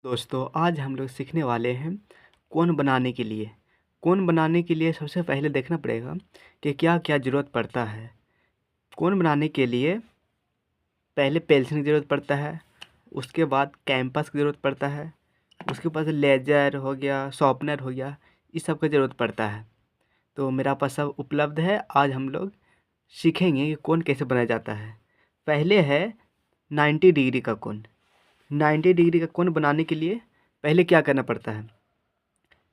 दोस्तों आज हम लोग सीखने वाले हैं कोन बनाने के लिए। कोन बनाने के लिए सबसे पहले देखना पड़ेगा कि क्या क्या ज़रूरत पड़ता है। कोन बनाने के लिए पहले पेंसिल की ज़रूरत पड़ता है, उसके बाद कैंपस की ज़रूरत पड़ता है, उसके बाद लेजर हो गया, शॉर्पनर हो गया, इस सब की ज़रूरत पड़ता है। तो मेरा पास सब उपलब्ध है। आज हम लोग सीखेंगे कि कोन कैसे बनाया जाता है। पहले है 90 डिग्री का कोन। 90 डिग्री का कोन बनाने के लिए पहले क्या करना पड़ता है?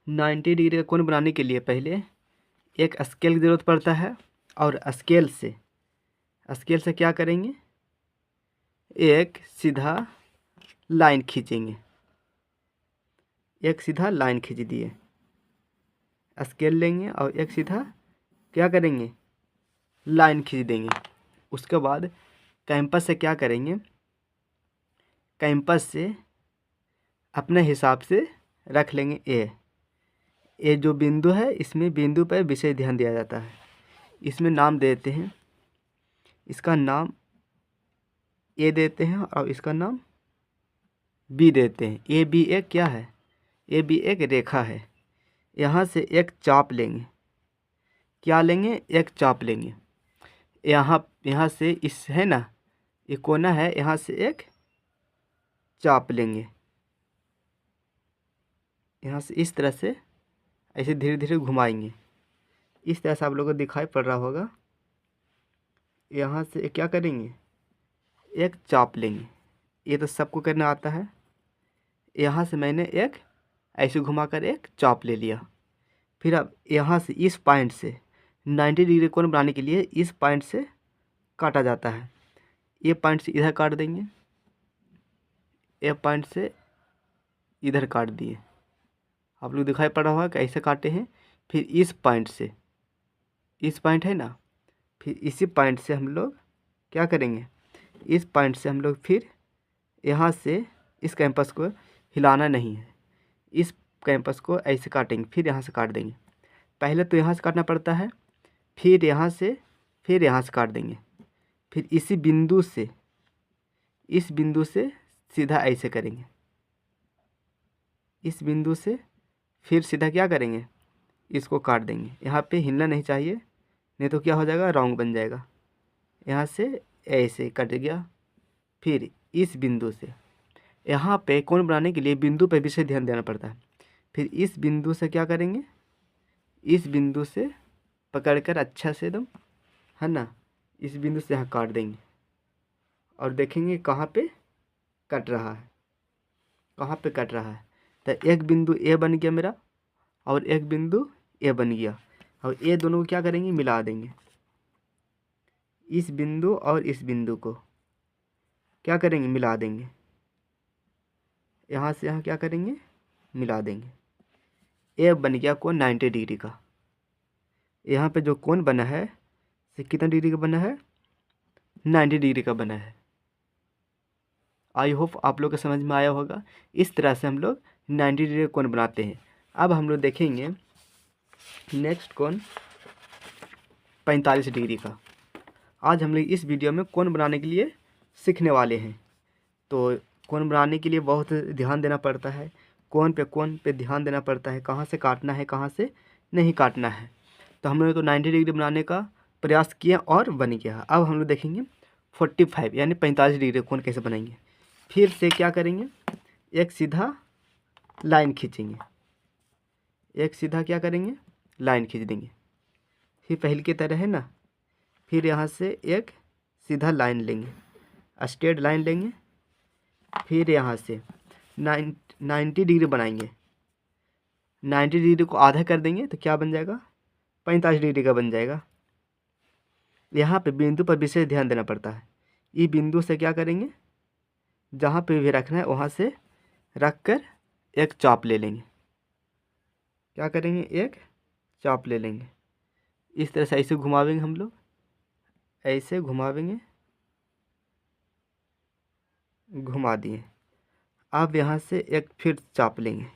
90 डिग्री का कोन बनाने के लिए पहले एक स्केल की ज़रूरत पड़ता है और स्केल से क्या करेंगे? एक सीधा लाइन खींचेंगे। एक सीधा लाइन खींच दिए, स्केल लेंगे और एक सीधा क्या करेंगे? लाइन खींच देंगे। उसके बाद कैंपस से क्या करेंगे? कैंपस से अपने हिसाब से रख लेंगे। ए जो बिंदु है, इसमें बिंदु पर विशेष ध्यान दिया जाता है। इसमें नाम देते हैं, इसका नाम ए देते हैं और इसका नाम बी देते हैं। ए बी एक क्या है? ए बी एक रेखा है। यहाँ से एक चाप लेंगे। क्या लेंगे? एक चाप लेंगे। यहाँ से इस है ना, ये कोना है, यहाँ से एक चाप लेंगे। यहाँ से इस तरह से ऐसे धीरे धीरे घुमाएंगे। इस तरह से आप लोगों को दिखाई पड़ रहा होगा। यहाँ से क्या करेंगे? एक चाप लेंगे। ये तो सबको करना आता है। यहाँ से मैंने एक ऐसे घुमाकर एक चाप ले लिया। फिर अब यहाँ से इस पॉइंट से 90 डिग्री कोण बनाने के लिए इस पॉइंट से काटा जाता है। ये पॉइंट से इधर काट देंगे, ये पॉइंट से इधर काट दिए। आप लोग दिखाई पड़ रहा होगा कैसे काटे हैं। फिर इस पॉइंट से, इस पॉइंट है ना, फिर इसी पॉइंट से हम लोग क्या करेंगे? इस पॉइंट से हम लोग फिर यहाँ से इस कैंपस को हिलाना नहीं है, इस कैंपस को ऐसे काटेंगे। फिर यहाँ से काट देंगे। पहले तो यहाँ से काटना पड़ता है, फिर यहाँ से काट देंगे। फिर इसी बिंदु से, इस बिंदु से सीधा ऐसे करेंगे। इस बिंदु से फिर सीधा क्या करेंगे? इसको काट देंगे। यहाँ पे हिलना नहीं चाहिए, नहीं तो क्या हो जाएगा? रॉन्ग बन जाएगा। यहाँ से ऐसे कट गया। फिर इस बिंदु से, यहाँ पे कोण बनाने के लिए बिंदु पे विशेष ध्यान देना पड़ता है। फिर इस बिंदु से क्या करेंगे? इस बिंदु से पकड़कर अच्छा से एकदम, है ना, इस बिंदु से यहाँ काट देंगे और देखेंगे कहाँ पे कट रहा है, कहाँ पे कट रहा है। तो एक बिंदु ए बन गया मेरा और एक बिंदु ए बन गया, और ये दोनों को क्या करेंगे? मिला देंगे। इस बिंदु और इस बिंदु को क्या करेंगे? मिला देंगे। यहाँ से यहाँ क्या करेंगे? मिला देंगे। ये बन गया कोण 90 डिग्री का। यहाँ पे जो कोण बना है से कितना डिग्री का बना है? 90 डिग्री का बना है। आई होप आप लोग को समझ में आया होगा। इस तरह से हम लोग 90 डिग्री का कोण बनाते हैं। अब हम लोग देखेंगे नेक्स्ट कोण 45 डिग्री का। आज हम लोग इस वीडियो में कोण बनाने के लिए सीखने वाले हैं। तो कोण बनाने के लिए बहुत ध्यान देना पड़ता है। कोण पे ध्यान देना पड़ता है, कहाँ से काटना है, कहाँ से नहीं काटना है। तो हम लोग तो 90 डिग्री बनाने का प्रयास किया और बन गया। अब हम लोग देखेंगे 45 यानी 45 डिग्री कोण कैसे बनाएंगे। फिर से क्या करेंगे? एक सीधा लाइन खींचेंगे। एक सीधा क्या करेंगे? लाइन खींच देंगे। फिर पहले की तरह है ना, फिर यहाँ से एक सीधा लाइन लेंगे, स्ट्रेट लाइन लेंगे। फिर यहाँ से 90 डिग्री बनाएंगे। 90 डिग्री को आधा कर देंगे तो क्या बन जाएगा? 45 डिग्री का बन जाएगा। यहाँ पे बिंदु पर विशेष ध्यान देना पड़ता है। ये बिंदु से क्या करेंगे? जहाँ पे भी रखना है वहाँ से रख कर एक चाप ले लेंगे। क्या करेंगे? एक चाप ले लेंगे। इस तरह से ऐसे घुमावेंगे हम लोग, ऐसे घुमावेंगे, घुमा दिए। अब यहाँ से एक फिर चाप लेंगे,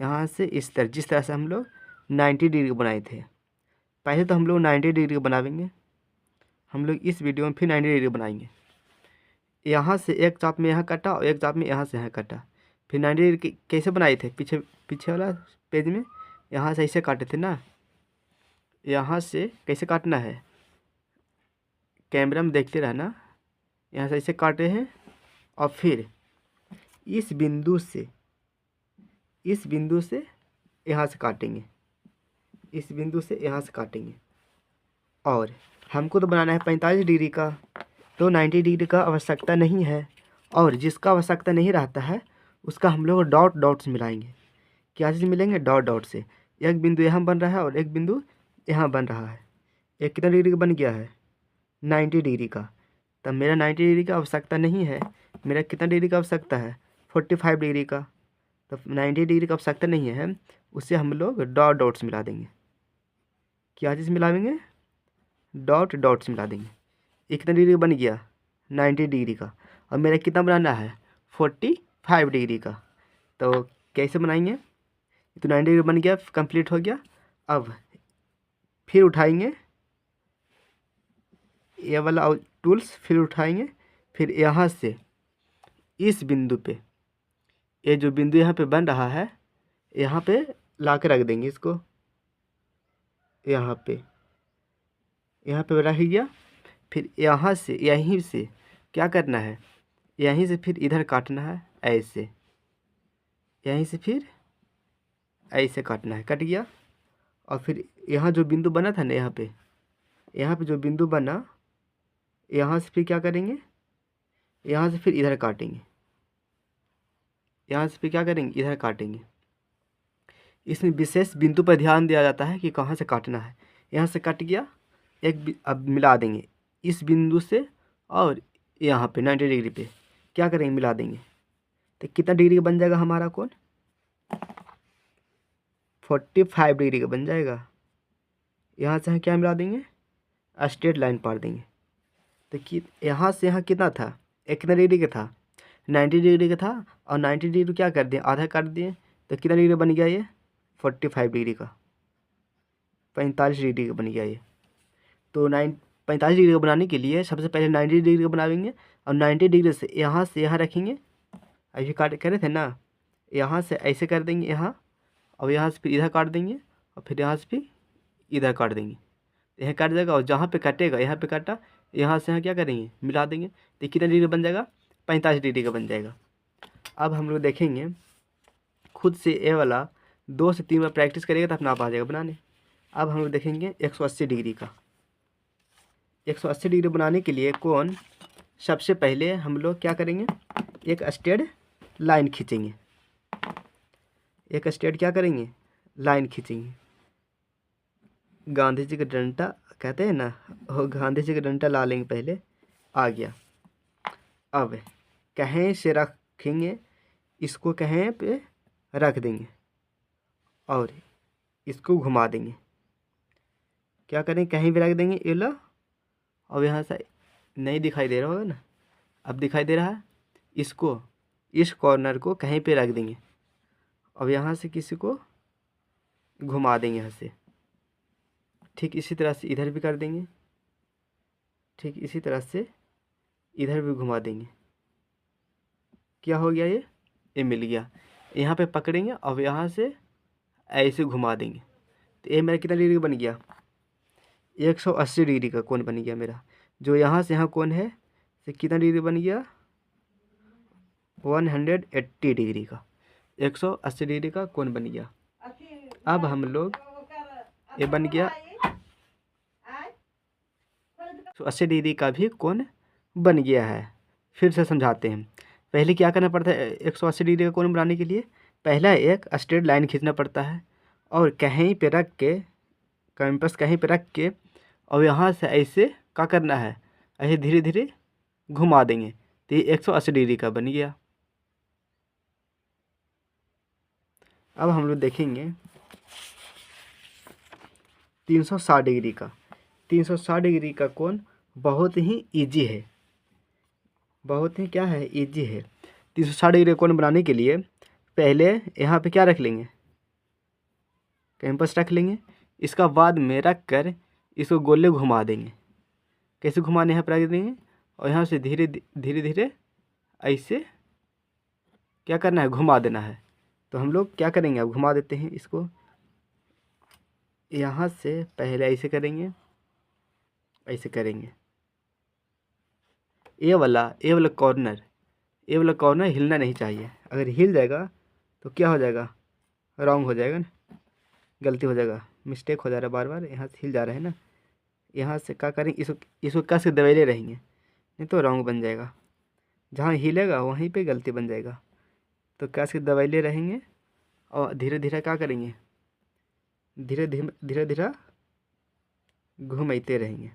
यहाँ से इस तरह, जिस तरह से हम लोग 90 डिग्री बनाए थे। पहले तो हम लोग 90 डिग्री बनाएंगे, हम लोग इस वीडियो में फिर 90 डिग्री बनाएंगे। यहाँ से एक चाप में यहाँ कटा और एक चाप में यहाँ से यहाँ कटा। फिर 90 डिग्री कैसे बनाए थे पीछे पीछे वाला पेज में, यहाँ से ऐसे काटे थे ना, यहाँ से कैसे काटना है कैमरा में देखते रहना, यहाँ से ऐसे काटे हैं और फिर इस बिंदु से यहाँ से काटेंगे, इस बिंदु से यहाँ से काटेंगे। और हमको तो बनाना है 45 डिग्री का, तो 90 डिग्री का आवश्यकता नहीं है। और जिसका आवश्यकता नहीं रहता है उसका हम लोग डॉट डॉट से मिलाएंगे। क्या चीज़ मिलेंगे? डॉट डॉट से। एक बिंदु यहाँ बन रहा है और एक बिंदु यहाँ बन रहा है। एक कितना डिग्री का बन गया है? 90 डिग्री का। तब मेरा 90 डिग्री का आवश्यकता नहीं है, मेरा कितना डिग्री का आवश्यकता है? 45 डिग्री का। तब 90 डिग्री का आवश्यकता नहीं है, उससे हम लोग डॉट डॉट्स मिला देंगे। क्या चीज़ मिलाएंगे? डॉट डॉट्स मिला देंगे। ये कितना डिग्री बन गया? 90 डिग्री का। और मेरा कितना बनाना है? 45 डिग्री का। तो कैसे बनाएंगे? तो 90 डिग्री बन गया, कंप्लीट हो गया। अब फिर उठाएंगे ये वाला टूल्स, फिर उठाएंगे, फिर यहाँ से इस बिंदु पे, ये जो बिंदु यहाँ पे बन रहा है, यहाँ पे ला के रख देंगे इसको। यहाँ पे रख गया। फिर यहाँ से, यहीं से क्या करना है? यहीं से फिर इधर काटना है ऐसे, यहीं से फिर ऐसे काटना है। कट गया। और फिर यहाँ जो बिंदु बना था ना, यहाँ पे जो बिंदु बना, यहाँ से फिर क्या करेंगे? यहाँ से फिर इधर काटेंगे, यहाँ से फिर क्या करेंगे? इधर काटेंगे। इसमें विशेष बिंदु पर ध्यान दिया जाता है कि कहाँ से काटना है। यहाँ से कट गया, अब मिला देंगे इस बिंदु से और यहाँ पे 90 डिग्री पे क्या करेंगे? मिला देंगे। तो कितना डिग्री का बन जाएगा हमारा कोण? 45 डिग्री का बन जाएगा। यहाँ से हम क्या मिला देंगे? स्ट्रेट लाइन पार देंगे। तो कि यहाँ से यहाँ कितना था? एक कितना डिग्री का था? 90 डिग्री का था। और 90 डिग्री क्या कर दिए? आधा काट दिए। तो कितना डिग्री बन गया ये? 45 डिग्री का, 45 डिग्री का बन गया ये। तो 45 डिग्री का बनाने के लिए सबसे पहले 90 डिग्री का बनाएंगे और 90 डिग्री से यहाँ रखेंगे। ऐसे काट करे थे ना, यहाँ से ऐसे कर देंगे यहाँ, और यहाँ से फिर इधर काट देंगे, और फिर यहाँ से फिर इधर काट देंगे। यह काट जाएगा और जहाँ पे कटेगा, यहाँ पे काटा, यहाँ से यहाँ क्या करेंगे? मिला देंगे। तो कितना डिग्री बन जाएगा? 45 डिग्री का बन जाएगा। अब हम लोग देखेंगे खुद से ये वाला 2 से 3 बार प्रैक्टिस करेगा तो अपना आप आ जाएगा बनाने। अब हम लोग देखेंगे 180 डिग्री का। 180 डिग्री बनाने के लिए कोण सबसे पहले हम लोग क्या करेंगे? एक स्ट्रेट लाइन खींचेंगे। एक स्ट्रेट क्या करेंगे? लाइन खींचेंगे। गांधी जी का डंडा कहते हैं ना, वो गांधी जी का डंडा ला लेंगे पहले। आ गया। अब कहीं से रखेंगे, इसको कहीं पे रख देंगे और इसको घुमा देंगे। क्या करें? कहीं भी रख देंगे ये लो। अब यहाँ से नहीं दिखाई दे रहा होगा ना, अब दिखाई दे रहा है। इसको, इस कॉर्नर को कहीं पे रख देंगे। अब यहाँ से किसी को घुमा देंगे यहाँ से। ठीक इसी तरह से इधर भी कर देंगे। ठीक इसी तरह से इधर भी घुमा देंगे। क्या हो गया? ये मिल गया। यहाँ पे पकड़ेंगे और यहाँ से ऐसे घुमा देंगे। तो ये मेरा कितना डिग्री बन गया? 180 डिग्री का कोण बन गया मेरा। जो यहाँ से यहाँ कोण है से कितना डिग्री बन गया? 180 डिग्री का, 180 डिग्री का कोण बन गया। अब हम लोग ये बन गया 180 डिग्री का भी कोण बन गया है। फिर से समझाते हैं। पहले क्या करना पड़ता है 180 डिग्री का कोण बनाने के लिए? पहला एक स्ट्रेट लाइन खींचना पड़ता है और कहीं पे रख के, कंपास कहीं पे रख के, और यहाँ से ऐसे क्या करना है? ऐसे धीरे धीरे घुमा देंगे। तो ये 180 डिग्री का बन गया। अब हम लोग देखेंगे 360 डिग्री का। 360 डिग्री का कोण बहुत ही इजी है, बहुत ही क्या है? इजी है। 360 डिग्री का कोण बनाने के लिए पहले यहाँ पे क्या रख लेंगे? कैंपस रख लेंगे। इसका बाद में रख कर इसको गोले घुमा देंगे। कैसे घुमाने? यहाँ पर रख देंगे और यहाँ से धीरे धीरे धीरे ऐसे क्या करना है, घुमा देना है। तो हम लोग क्या करेंगे, अब घुमा देते हैं इसको। यहाँ से पहले ऐसे करेंगे, ऐसे करेंगे। ये वाला कॉर्नर हिलना नहीं चाहिए। अगर हिल जाएगा तो क्या हो जाएगा, रॉन्ग हो जाएगा ना, गलती हो जाएगा, मिस्टेक हो जा रहा है बार बार। यहाँ से हिल जा रहा है ना, यहाँ से क्या करेंगे, इसको कस के दबाए रहेंगे, नहीं तो रॉन्ग बन जाएगा। जहाँ हिलेगा वहीं पे गलती बन जाएगा। तो कस के दबाए रहेंगे और धीरे धीरे क्या करेंगे, धीरे धीरे धीरे धीरे घुमाते रहेंगे।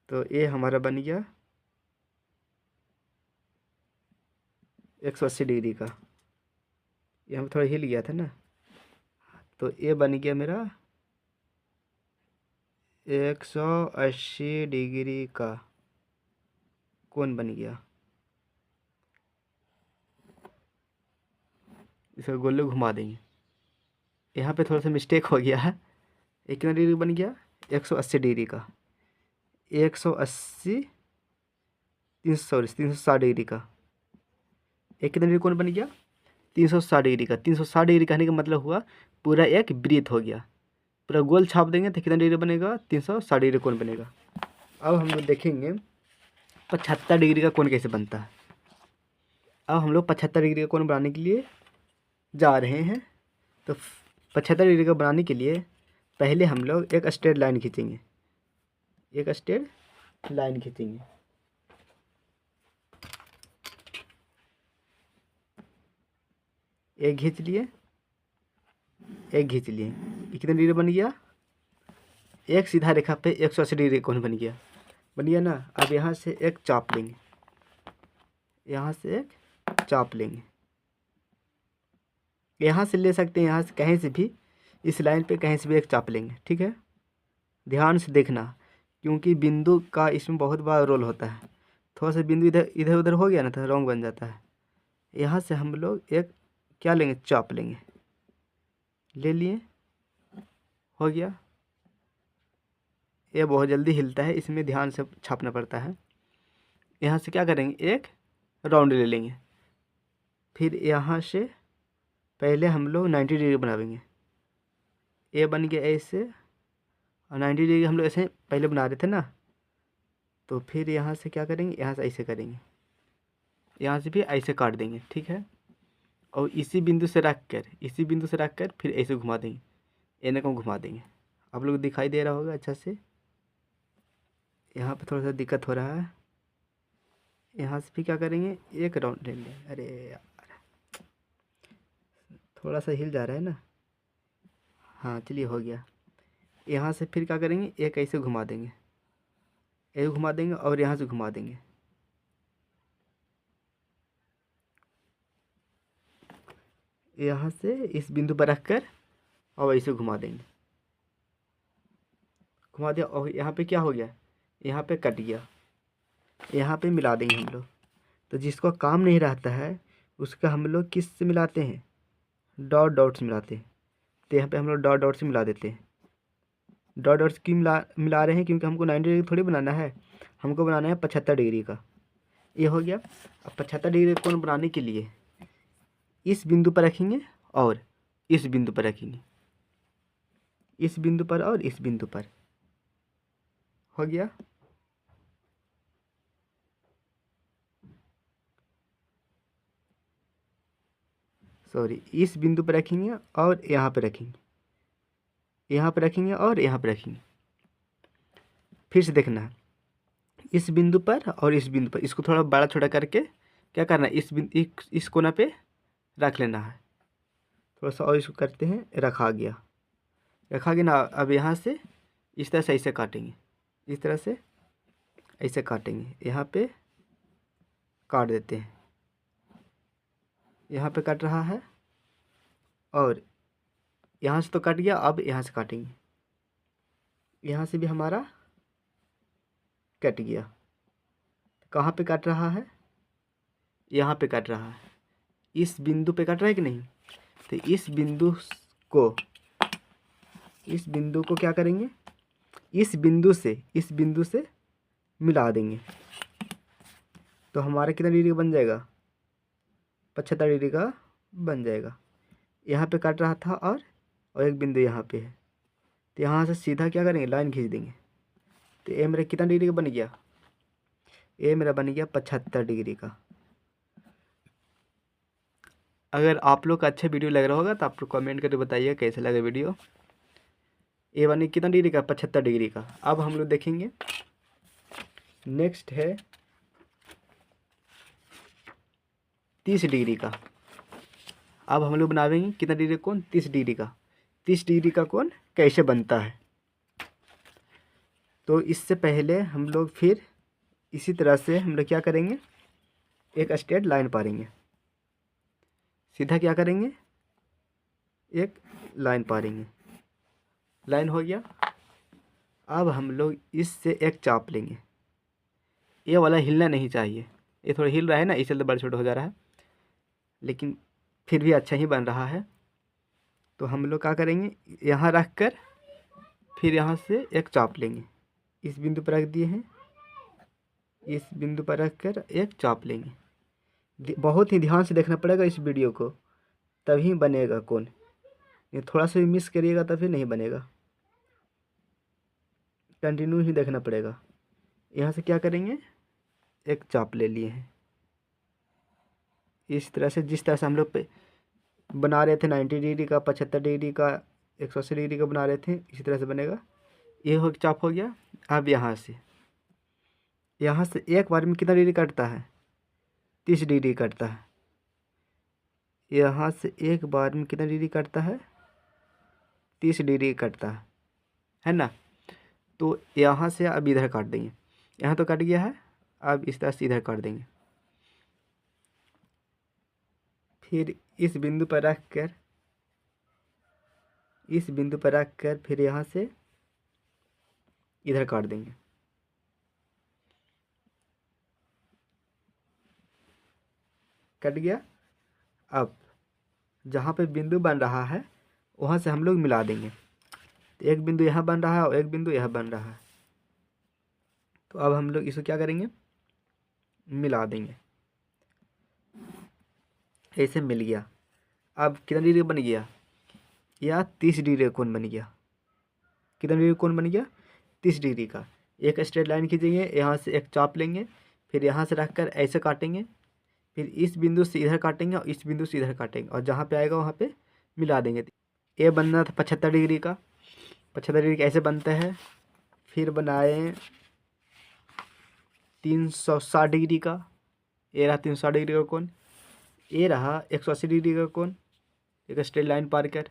तो ये हमारा बन गया 180 डिग्री का। यहाँ पर थोड़ा हिल गया था ना, तो ये बन गया मेरा 180 डिग्री का कोण बन गया। इसको गोले घुमा देंगे। यहाँ पे थोड़ा सा मिस्टेक हो गया है। ये कितना डिग्री बन गया, 180 डिग्री का। 180 360 डिग्री का। एक कितना डिग्री कोण बन गया, 360 डिग्री का। 360 डिग्री कहने का मतलब हुआ पूरा एक वृत्त हो गया। पूरा गोल छाप देंगे तो कितना डिग्री बनेगा, 360 डिग्री कोण बनेगा। अब हम लोग देखेंगे 75 डिग्री का कोण कैसे बनता है। अब हम लोग 75 डिग्री का कोण बनाने के लिए जा रहे हैं। तो 75 डिग्री का बनाने के लिए पहले हम लोग एक स्ट्रेट लाइन खींचेंगे, एक स्ट्रेट लाइन खींचेंगे। एक खींच लिए, एक खींच लिए, ये कितना डिग्री बन गया, एक सीधा रेखा पे 180 डिग्री कोण बन गया ना। अब यहाँ से एक चाप लेंगे, यहाँ से एक चाप लेंगे। यहाँ से ले सकते हैं, यहाँ से कहीं से भी, इस लाइन पे कहीं से भी एक चाप लेंगे, ठीक है। ध्यान से देखना, क्योंकि बिंदु का इसमें बहुत बड़ा रोल होता है। थोड़ा सा बिंदु इधर इधर उधर हो गया ना तो रॉन्ग बन जाता है। यहाँ से हम लोग एक क्या लेंगे, चाप लेंगे। ले लिए, हो गया। ये बहुत जल्दी हिलता है, इसमें ध्यान से छापना पड़ता है। यहाँ से क्या करेंगे, एक राउंड ले लेंगे। फिर यहाँ से पहले हम लोग 90 डिग्री बनाएंगे। ये बन गया ऐसे, और 90 डिग्री हम लोग ऐसे पहले बना रहे थे ना। तो फिर यहाँ से क्या करेंगे, यहाँ से ऐसे करेंगे, यहाँ से भी ऐसे काट देंगे, ठीक है। और इसी बिंदु से रख कर फिर ऐसे घुमा देंगे, एने को घुमा देंगे। आप लोग दिखाई दे रहा होगा अच्छा से। यहाँ पे थोड़ा सा दिक्कत हो रहा है। यहाँ से भी क्या करेंगे, एक राउंड ले लें। अरे यार, थोड़ा सा हिल जा रहा है ना। हाँ चलिए, हो गया। यहाँ से फिर क्या करेंगे, एक ऐसे घुमा देंगे, एक घुमा देंगे और यहाँ से घुमा देंगे। यहाँ से इस बिंदु पर रख कर और ऐसे घुमा देंगे, घुमा दिया। और यहाँ पे क्या हो गया, यहाँ पे कट गया, यहाँ पे मिला देंगे हम लोग। तो जिसको काम नहीं रहता है उसका हम लोग किस से मिलाते हैं, डॉट डॉट से मिलाते हैं। तो यहाँ पे हम लोग डॉट डॉट से मिला देते हैं। डॉट डॉट की मिला रहे हैं क्योंकि हमको 90 डिग्री थोड़ी बनाना है, हमको बनाना है 75 डिग्री का। ये हो गया। अब 75 डिग्री कोण बनाने के लिए इस बिंदु पर रखेंगे और इस बिंदु पर रखेंगे, इस बिंदु पर और इस बिंदु पर। हो गया। सॉरी, इस बिंदु पर रखेंगे और यहाँ पे रखेंगे, यहाँ पे रखेंगे और यहाँ पे रखेंगे। फिर से देखना है, इस बिंदु पर और इस बिंदु पर, इसको थोड़ा बड़ा छोटा करके क्या करना है, इस कोना पे रख लेना है। थोड़ा सा और इसको करते हैं, रखा गया ना। अब यहाँ से इस तरह से ऐसे काटेंगे, इस तरह से ऐसे काटेंगे। यहाँ पे काट देते हैं, यहाँ पे कट रहा है और यहाँ से तो कट गया। अब यहाँ से काटेंगे, यहाँ से भी हमारा कट गया। कहाँ पे कट रहा है, यहाँ पे कट रहा है, इस बिंदु पे कट रहा है कि नहीं। तो इस बिंदु को क्या करेंगे, इस बिंदु से मिला देंगे। तो हमारा कितना डिग्री बन जाएगा, 75 डिग्री का बन जाएगा। यहाँ पे काट रहा था और एक बिंदु यहाँ पे है, तो यहाँ से सीधा क्या करेंगे, लाइन खींच देंगे। तो ए मेरा कितना डिग्री का बन गया, ए मेरा बन गया 75 डिग्री का। अगर आप लोग का अच्छा वीडियो लग रहा होगा तो आप लोग कमेंट करके बताइए कैसे लगा वीडियो। ए बने कितना डिग्री का, 75 डिग्री का। अब हम लोग देखेंगे नेक्स्ट है 30 डिग्री का। अब हम लोग बनाएंगे कितना डिग्री का कोण, 30 डिग्री का। 30 डिग्री का कोण कैसे बनता है, तो इससे पहले हम लोग फिर इसी तरह से हम लोग क्या करेंगे, एक स्ट्रेट लाइन पारेंगे। सीधा क्या करेंगे, एक लाइन पारेंगे। लाइन हो गया। अब हम लोग इससे एक चाप लेंगे। ये वाला हिलना नहीं चाहिए, ये थोड़ा हिल रहा है ना, इसलिए तो बड़ा छोटा हो जा रहा है, लेकिन फिर भी अच्छा ही बन रहा है। तो हम लोग क्या करेंगे, यहाँ रख कर फिर यहाँ से एक चाप लेंगे। इस बिंदु पर रख दिए हैं, इस बिंदु पर रख कर एक चाप लेंगे। बहुत ही ध्यान से देखना पड़ेगा इस वीडियो को, तभी बनेगा कोण। ये थोड़ा सा भी मिस करिएगा तो फिर नहीं बनेगा, कंटिन्यू ही देखना पड़ेगा। यहाँ से क्या करेंगे, एक चाप ले लिए हैं। इस तरह से जिस तरह से हम लोग पे बना रहे थे 90 डिग्री का, 75 डिग्री का, 180 डिग्री का बना रहे थे, इसी तरह से बनेगा। ये हो चाप हो गया। अब यहाँ से एक बार में कितना डिग्री कटता है, 30 डिग्री कटता है। यहाँ से एक बार में कितना डिग्री कटता है, 30 डिग्री कटता है ना। तो यहाँ से अब इधर काट देंगे। यहाँ तो कट गया है, अब इस तरह से इधर काट देंगे। फिर इस बिंदु पर रख कर फिर यहाँ से इधर काट देंगे। कट गया। अब जहाँ पे बिंदु बन रहा है वहाँ से हम लोग मिला देंगे। तो एक बिंदु यहाँ बन रहा है और एक बिंदु यहाँ बन रहा है, तो अब हम लोग इसको क्या करेंगे, मिला देंगे। ऐसे मिल गया। अब कितना डिग्री बन गया, या 30 डिग्री का कोण बन गया। कितना डिग्री कोण बन गया, 30 डिग्री का। एक स्ट्रेट लाइन खींचेंगे, यहाँ से एक चाप लेंगे, फिर यहाँ से रख कर ऐसे काटेंगे, फिर इस बिंदु से इधर काटेंगे और इस बिंदु से इधर काटेंगे, और जहाँ पे आएगा वहाँ पे मिला देंगे। ये बनना था 75 डिग्री का। 75 डिग्री कैसे बनता है, फिर बनाए 360 डिग्री का। ये रहा 360 डिग्री का कोण, ये रहा 180 डिग्री का कोण, एक स्ट्रेट लाइन पार कर,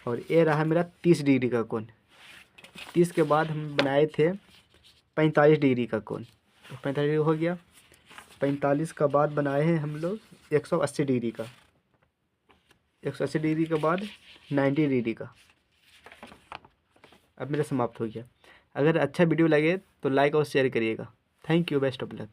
और ये रहा मेरा 30 डिग्री का कोण। 30 के बाद हम बनाए थे 45 डिग्री का कोण, तो 45 डिग्री हो गया। 45 का बाद बनाए हैं हम लोग 180 डिग्री का। 180 डिग्री के बाद 90 डिग्री का। अब मेरा समाप्त हो गया। अगर अच्छा वीडियो लगे तो लाइक और शेयर करिएगा। Thank you, best of luck.